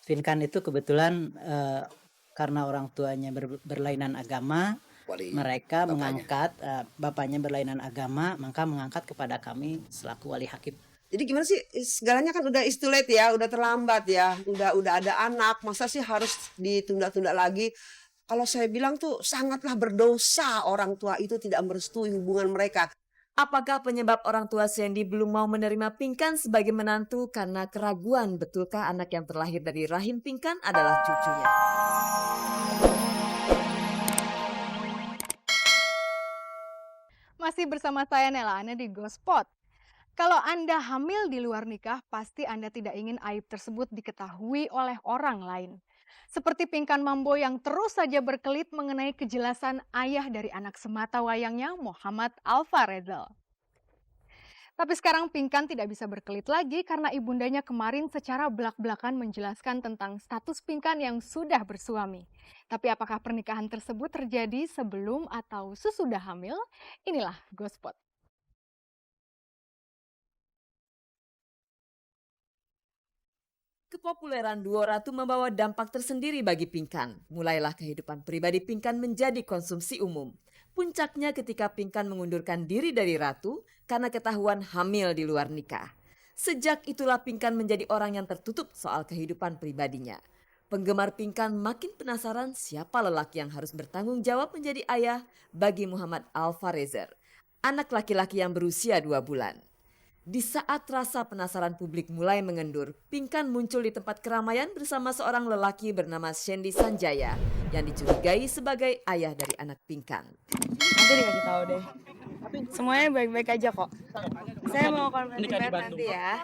Finkan itu kebetulan, karena orang tuanya berlainan agama, Wali mereka bapaknya. mengangkat, bapaknya berlainan agama, maka mengangkat kepada kami selaku wali hakim. Jadi gimana sih, segalanya kan udah is too late ya, udah terlambat ya, udah ada anak, masa sih harus ditunda-tunda lagi? Kalau saya bilang tuh sangatlah berdosa orang tua itu tidak merestui hubungan mereka. Apakah penyebab orang tua Sandy belum mau menerima Pinkan sebagai menantu karena keraguan betulkah anak yang terlahir dari rahim Pinkan adalah cucunya? Masih bersama saya Nela Ane di Gospot. Kalau Anda hamil di luar nikah, pasti Anda tidak ingin aib tersebut diketahui oleh orang lain. Seperti Pinkan Mambo yang terus saja berkelit mengenai kejelasan ayah dari anak semata wayangnya, Muhammad Alfa Rezal. Tapi sekarang Pinkan tidak bisa berkelit lagi karena ibundanya kemarin secara belak-belakan menjelaskan tentang status Pinkan yang sudah bersuami. Tapi apakah pernikahan tersebut terjadi sebelum atau sesudah hamil? Inilah Gospot. Kepopuleran duo Ratu membawa dampak tersendiri bagi Pinkan. Mulailah kehidupan pribadi Pinkan menjadi konsumsi umum. Puncaknya ketika Pinkan mengundurkan diri dari Ratu karena ketahuan hamil di luar nikah. Sejak itulah Pinkan menjadi orang yang tertutup soal kehidupan pribadinya. Penggemar Pinkan makin penasaran siapa lelaki yang harus bertanggung jawab menjadi ayah bagi Muhammad Alfa Rezer, anak laki-laki yang berusia 2 bulan. Di saat rasa penasaran publik mulai mengendur, Pinkan muncul di tempat keramaian bersama seorang lelaki bernama Sandy Sanjaya yang dicurigai sebagai ayah dari anak Pinkan. Nanti dikasih tahu deh. Semuanya baik-baik aja kok. Saya mau konferensi pers nanti ya.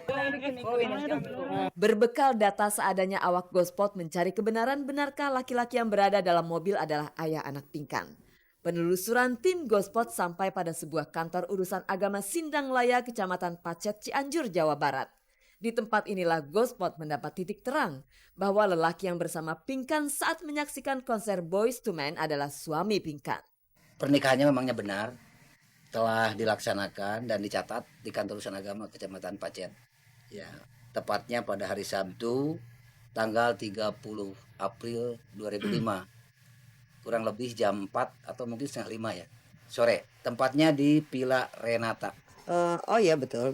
Berbekal data seadanya awak Gospot mencari kebenaran benarkah laki-laki yang berada dalam mobil adalah ayah anak Pinkan. Penelusuran tim Gospot sampai pada sebuah kantor urusan agama Sindang Laya, Kecamatan Pacet, Cianjur, Jawa Barat. Di tempat inilah Gospot mendapat titik terang bahwa lelaki yang bersama Pinkan saat menyaksikan konser Boyz II Men adalah suami Pinkan. Pernikahannya memangnya benar, telah dilaksanakan dan dicatat di kantor urusan agama Kecamatan Pacet. Ya, tepatnya pada hari Sabtu tanggal 30 April 2005. Kurang lebih jam 4 atau mungkin setengah 5 ya sore. Tempatnya di Villa Renata. Oh iya betul,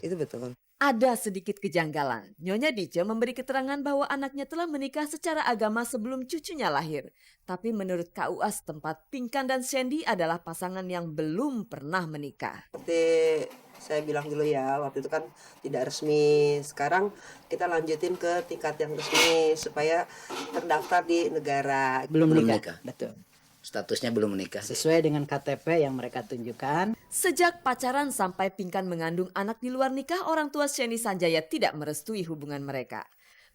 itu betul. Ada sedikit kejanggalan. Nyonya Dice memberi keterangan bahwa anaknya telah menikah secara agama sebelum cucunya lahir. Tapi menurut KUA setempat, Pinkan dan Sandy adalah pasangan yang belum pernah menikah. Seperti saya bilang dulu ya, waktu itu kan tidak resmi. Sekarang kita lanjutin ke tingkat yang resmi supaya terdaftar di negara. Belum Belum nikah, nikah. betul. Statusnya belum menikah. Sesuai dengan KTP yang mereka tunjukkan. Sejak pacaran sampai Pinkan mengandung anak di luar nikah, orang tua Sandy Sanjaya tidak merestui hubungan mereka.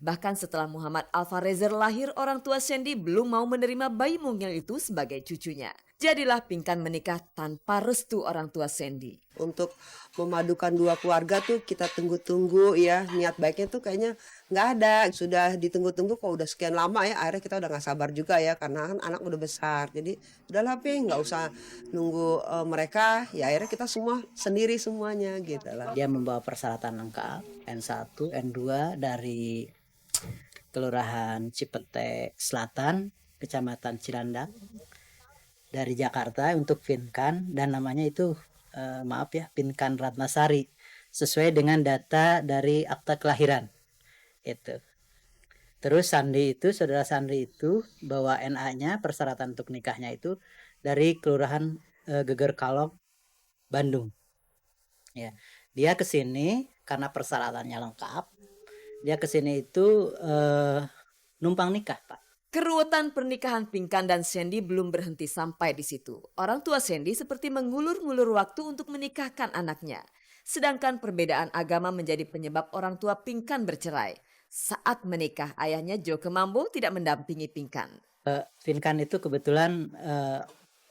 Bahkan setelah Muhammad Alfa Rezer lahir, orang tua Sandy belum mau menerima bayi mungil itu sebagai cucunya. Jadilah Pinkan menikah tanpa restu orang tua Sandy. Untuk memadukan dua keluarga tuh kita tunggu-tunggu ya, niat baiknya tuh kayaknya nggak ada. Sudah ditunggu-tunggu kok udah sekian lama ya, akhirnya kita udah nggak sabar juga ya karena kan anak udah besar. Jadi udahlah Ping, nggak usah nunggu mereka, ya akhirnya kita semua sendiri semuanya gitu lah. Dia membawa persyaratan lengkap, N1, N2 dari Kelurahan Cipete Selatan, Kecamatan Cilandak, dari Jakarta untuk Pinkan, dan namanya itu Pinkan Ratnasari, sesuai dengan data dari akta kelahiran. Itu. Terus saudara Sandi itu bawa NA-nya, persyaratan untuk nikahnya itu dari Kelurahan Geger Kalong, Bandung. Ya, dia ke sini karena persyaratannya lengkap. Dia ke sini itu numpang nikah, Pak. Keruwetan pernikahan Pinkan dan Sandy belum berhenti sampai di situ. Orang tua Sandy seperti mengulur-ngulur waktu untuk menikahkan anaknya. Sedangkan perbedaan agama menjadi penyebab orang tua Pinkan bercerai. Saat menikah, ayahnya Joke Mambo tidak mendampingi Pinkan. Pinkan itu kebetulan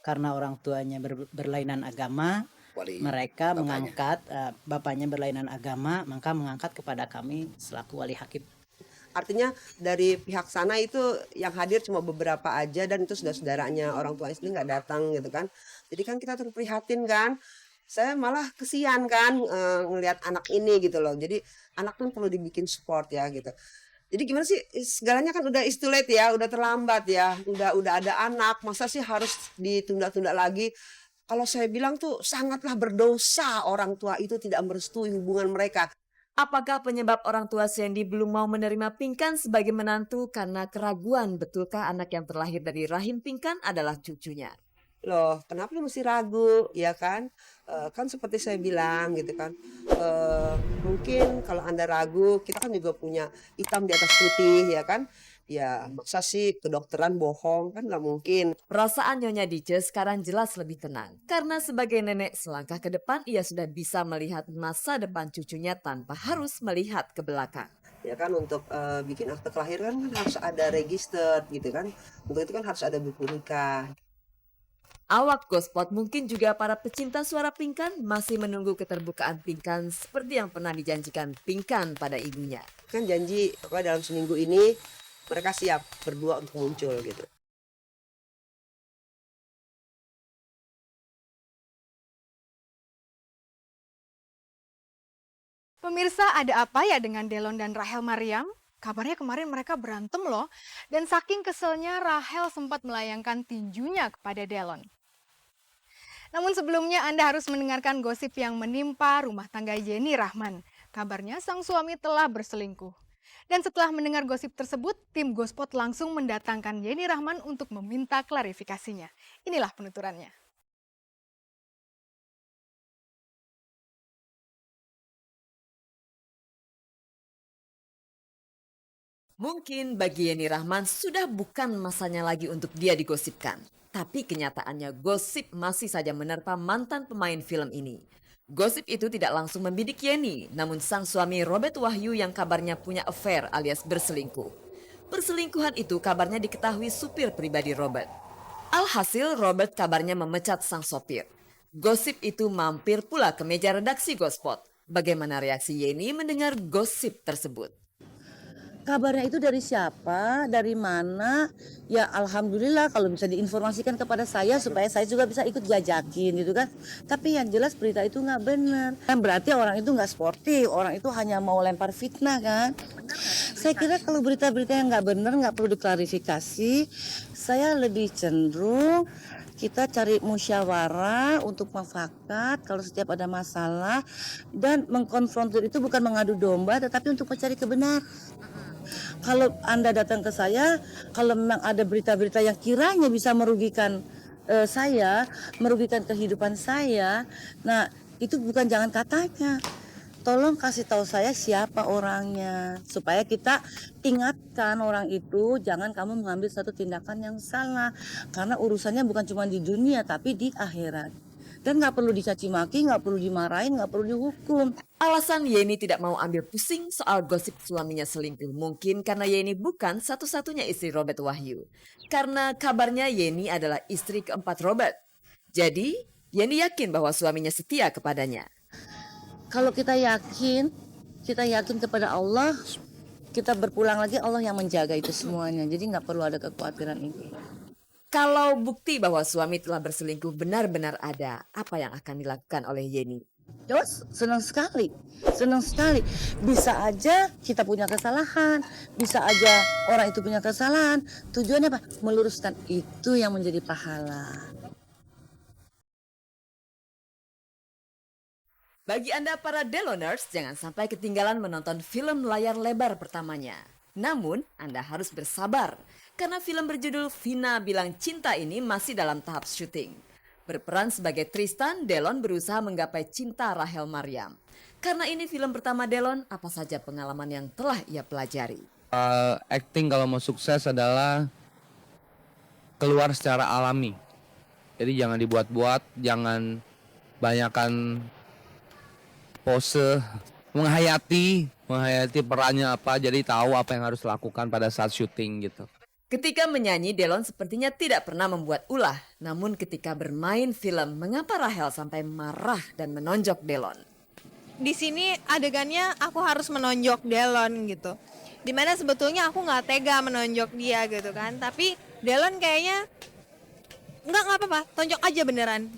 karena orang tuanya berlainan agama, Wali mereka bapaknya. mengangkat, bapaknya berlainan agama, maka mengangkat kepada kami selaku wali hakim. Artinya dari pihak sana itu yang hadir cuma beberapa aja dan itu sudah saudaranya orang tua istri nggak datang gitu kan. Jadi kan kita turut prihatin kan. Saya malah kesian kan ngelihat anak ini gitu loh. Jadi anak kan perlu dibikin support ya gitu. Jadi gimana sih, segalanya kan udah is too late ya, udah terlambat ya, udah ada anak, masa sih harus ditunda-tunda lagi? Kalau saya bilang tuh sangatlah berdosa orang tua itu tidak merestui hubungan mereka. Apakah penyebab orang tua Sandy belum mau menerima Pinkan sebagai menantu karena keraguan betulkah anak yang terlahir dari rahim Pinkan adalah cucunya? Loh, kenapa lu mesti ragu, ya kan? Kan seperti saya bilang gitu kan, mungkin kalau Anda ragu, kita kan juga punya hitam di atas putih, ya kan? Ya, masa sih kedokteran bohong, kan nggak mungkin. Perasaan Nyonya Dice sekarang jelas lebih tenang. Karena sebagai nenek selangkah ke depan, ia sudah bisa melihat masa depan cucunya tanpa harus melihat ke belakang. Ya kan, untuk bikin akte kelahiran kan harus ada register gitu kan. Untuk itu kan harus ada buku nikah. Awak Gospot mungkin juga para pecinta suara Pinkan masih menunggu keterbukaan Pinkan seperti yang pernah dijanjikan Pinkan pada ibunya. Kan janji dalam seminggu ini mereka siap berdua untuk muncul gitu. Pemirsa, ada apa ya dengan Delon dan Rachel Maryam? Kabarnya kemarin mereka berantem loh. Dan saking keselnya Rachel sempat melayangkan tinjunya kepada Delon. Namun sebelumnya Anda harus mendengarkan gosip yang menimpa rumah tangga Yeni Rahman. Kabarnya sang suami telah berselingkuh. Dan setelah mendengar gosip tersebut, tim Gospot langsung mendatangkan Yeni Rahman untuk meminta klarifikasinya. Inilah penuturannya. Mungkin bagi Yeni Rahman sudah bukan masanya lagi untuk dia digosipkan. Tapi kenyataannya gosip masih saja menerpa mantan pemain film ini. Gosip itu tidak langsung membidik Yeni, namun sang suami Robert Wahyu yang kabarnya punya affair alias berselingkuh. Perselingkuhan itu kabarnya diketahui supir pribadi Robert. Alhasil Robert kabarnya memecat sang sopir. Gosip itu mampir pula ke meja redaksi Gospot. Bagaimana reaksi Yeni mendengar gosip tersebut? Kabarnya itu dari siapa, dari mana, ya alhamdulillah kalau bisa diinformasikan kepada saya supaya saya juga bisa ikut jajakin gitu kan. Tapi yang jelas berita itu nggak benar. Kan berarti orang itu nggak sportif, orang itu hanya mau lempar fitnah kan. Saya kira kalau berita-berita yang nggak benar nggak perlu diklarifikasi. Saya lebih cenderung kita cari musyawarah untuk mufakat kalau setiap ada masalah dan mengkonfrontir itu bukan mengadu domba tetapi untuk mencari kebenaran. Kalau Anda datang ke saya, kalau memang ada berita-berita yang kiranya bisa merugikan saya, merugikan kehidupan saya, nah itu bukan jangan katanya. Tolong kasih tahu saya siapa orangnya, supaya kita ingatkan orang itu, jangan kamu mengambil satu tindakan yang salah. Karena urusannya bukan cuma di dunia, tapi di akhirat. Dan nggak perlu dicaci maki, nggak perlu dimarahin, nggak perlu dihukum. Alasan Yeni tidak mau ambil pusing soal gosip suaminya selingkuh mungkin karena Yeni bukan satu-satunya istri Robert Wahyu. Karena kabarnya Yeni adalah istri keempat Robert. Jadi Yeni yakin bahwa suaminya setia kepadanya. Kalau kita yakin kepada Allah, kita berpulang lagi Allah yang menjaga itu semuanya. Jadi nggak perlu ada kekhawatiran itu. Kalau bukti bahwa suami telah berselingkuh benar-benar ada, apa yang akan dilakukan oleh Yeni? Terus senang sekali. Bisa aja kita punya kesalahan, bisa aja orang itu punya kesalahan. Tujuannya apa? Meluruskan, itu yang menjadi pahala. Bagi Anda para Deloners, jangan sampai ketinggalan menonton film layar lebar pertamanya. Namun, Anda harus bersabar, karena film berjudul Vina Bilang Cinta ini masih dalam tahap syuting. Berperan sebagai Tristan, Delon berusaha menggapai cinta Rachel Maryam. Karena ini film pertama Delon, apa saja pengalaman yang telah ia pelajari? Acting kalau mau sukses adalah keluar secara alami. Jadi jangan dibuat-buat, jangan banyakkan pose, menghayati perannya apa, jadi tahu apa yang harus lakukan pada saat syuting gitu. Ketika menyanyi, Delon sepertinya tidak pernah membuat ulah. Namun ketika bermain film, mengapa Rachel sampai marah dan menonjok Delon? Di sini adegannya aku harus menonjok Delon gitu. Dimana sebetulnya aku nggak tega menonjok dia gitu kan. Tapi Delon kayaknya nggak apa-apa, tonjok aja beneran,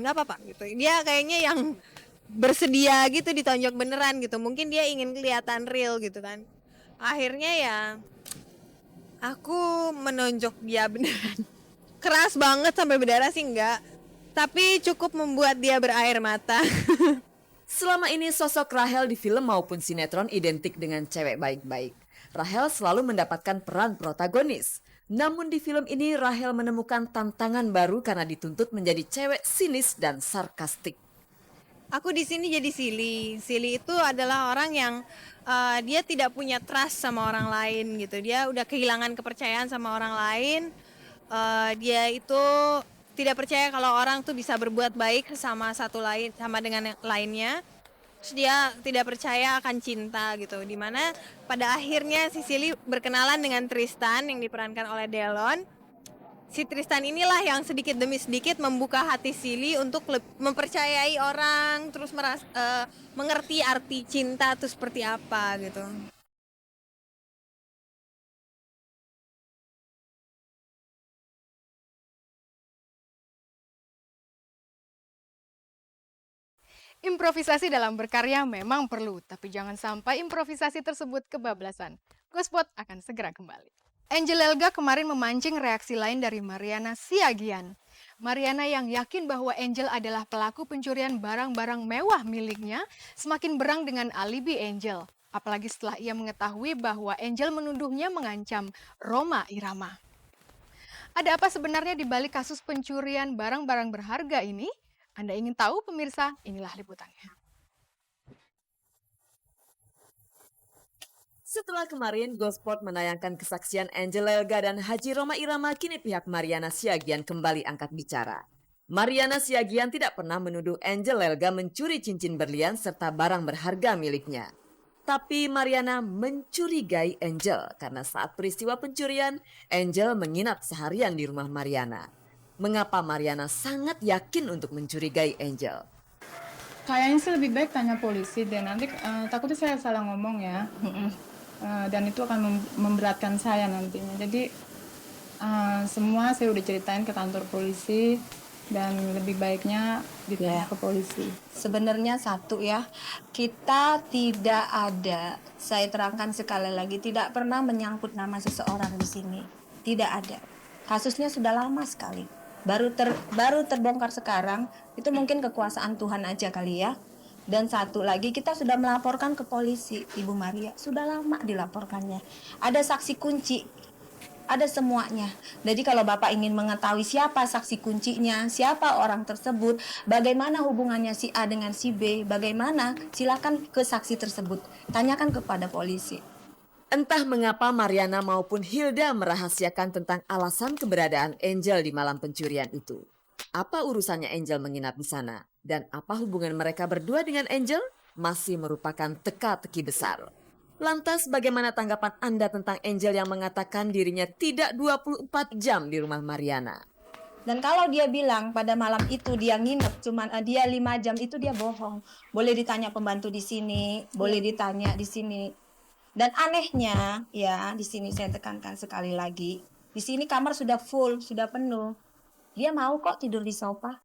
nggak apa-apa gitu. Dia kayaknya yang bersedia gitu ditonjok beneran gitu. Mungkin dia ingin kelihatan real gitu kan. akhirnya ya aku menonjok dia beneran. Keras banget sampai berdarah sih enggak, tapi cukup membuat dia berair mata. Selama ini sosok Rahel di film maupun sinetron identik dengan cewek baik-baik. Rahel selalu mendapatkan peran protagonis. Namun di film ini Rahel menemukan tantangan baru karena dituntut menjadi cewek sinis dan sarkastik. Aku di sini jadi Silly. Silly itu adalah orang yang dia tidak punya trust sama orang lain gitu. Dia udah kehilangan kepercayaan sama orang lain. Dia itu tidak percaya kalau orang tuh bisa berbuat baik sama dengan yang lainnya. Terus dia tidak percaya akan cinta gitu. Dimana pada akhirnya si Silly berkenalan dengan Tristan yang diperankan oleh Delon. Si Tristan inilah yang sedikit demi sedikit membuka hati Silly untuk mempercayai orang, terus mengerti arti cinta itu seperti apa gitu. Improvisasi dalam berkarya memang perlu, tapi jangan sampai improvisasi tersebut kebablasan. Gospot akan segera kembali. Angel Elga kemarin memancing reaksi lain dari Mariana Siagian. Mariana yang yakin bahwa Angel adalah pelaku pencurian barang-barang mewah miliknya, semakin berang dengan alibi Angel. Apalagi setelah ia mengetahui bahwa Angel menuduhnya mengancam Rhoma Irama. Ada apa sebenarnya di balik kasus pencurian barang-barang berharga ini? Anda ingin tahu pemirsa? Inilah liputannya. Setelah kemarin Gosport menayangkan kesaksian Angel Elga dan Haji Rhoma Irama, kini pihak Mariana Siagian kembali angkat bicara. Mariana Siagian tidak pernah menuduh Angel Elga mencuri cincin berlian serta barang berharga miliknya. Tapi Mariana mencurigai Angel karena saat peristiwa pencurian, Angel menginap seharian di rumah Mariana. Mengapa Mariana sangat yakin untuk mencurigai Angel? Kayaknya sih lebih baik tanya polisi deh, nanti takutnya saya salah ngomong ya. Dan itu akan memberatkan saya nantinya. Jadi semua saya udah ceritain ke kantor polisi dan lebih baiknya ditanya ke polisi. Sebenarnya satu ya, kita tidak ada, saya terangkan sekali lagi, tidak pernah menyangkut nama seseorang di sini. Tidak ada. Kasusnya sudah lama sekali. Baru terbongkar sekarang, itu mungkin kekuasaan Tuhan aja kali ya. Dan satu lagi, kita sudah melaporkan ke polisi, Ibu Maria. Sudah lama dilaporkannya. Ada saksi kunci, ada semuanya. Jadi kalau Bapak ingin mengetahui siapa saksi kuncinya, siapa orang tersebut, bagaimana hubungannya si A dengan si B, bagaimana, silakan ke saksi tersebut. Tanyakan kepada polisi. Entah mengapa Mariana maupun Hilda merahasiakan tentang alasan keberadaan Angel di malam pencurian itu. Apa urusannya Angel menginap di sana? Dan apa hubungan mereka berdua dengan Angel? Masih merupakan teka-teki besar. Lantas bagaimana tanggapan Anda tentang Angel yang mengatakan dirinya tidak 24 jam di rumah Mariana? Dan kalau dia bilang pada malam itu dia nginep, cuman dia 5 jam, itu dia bohong. Boleh ditanya pembantu di sini, boleh ditanya di sini. Dan anehnya, ya di sini saya tekankan sekali lagi, di sini kamar sudah full, sudah penuh. Dia mau kok tidur di sofa.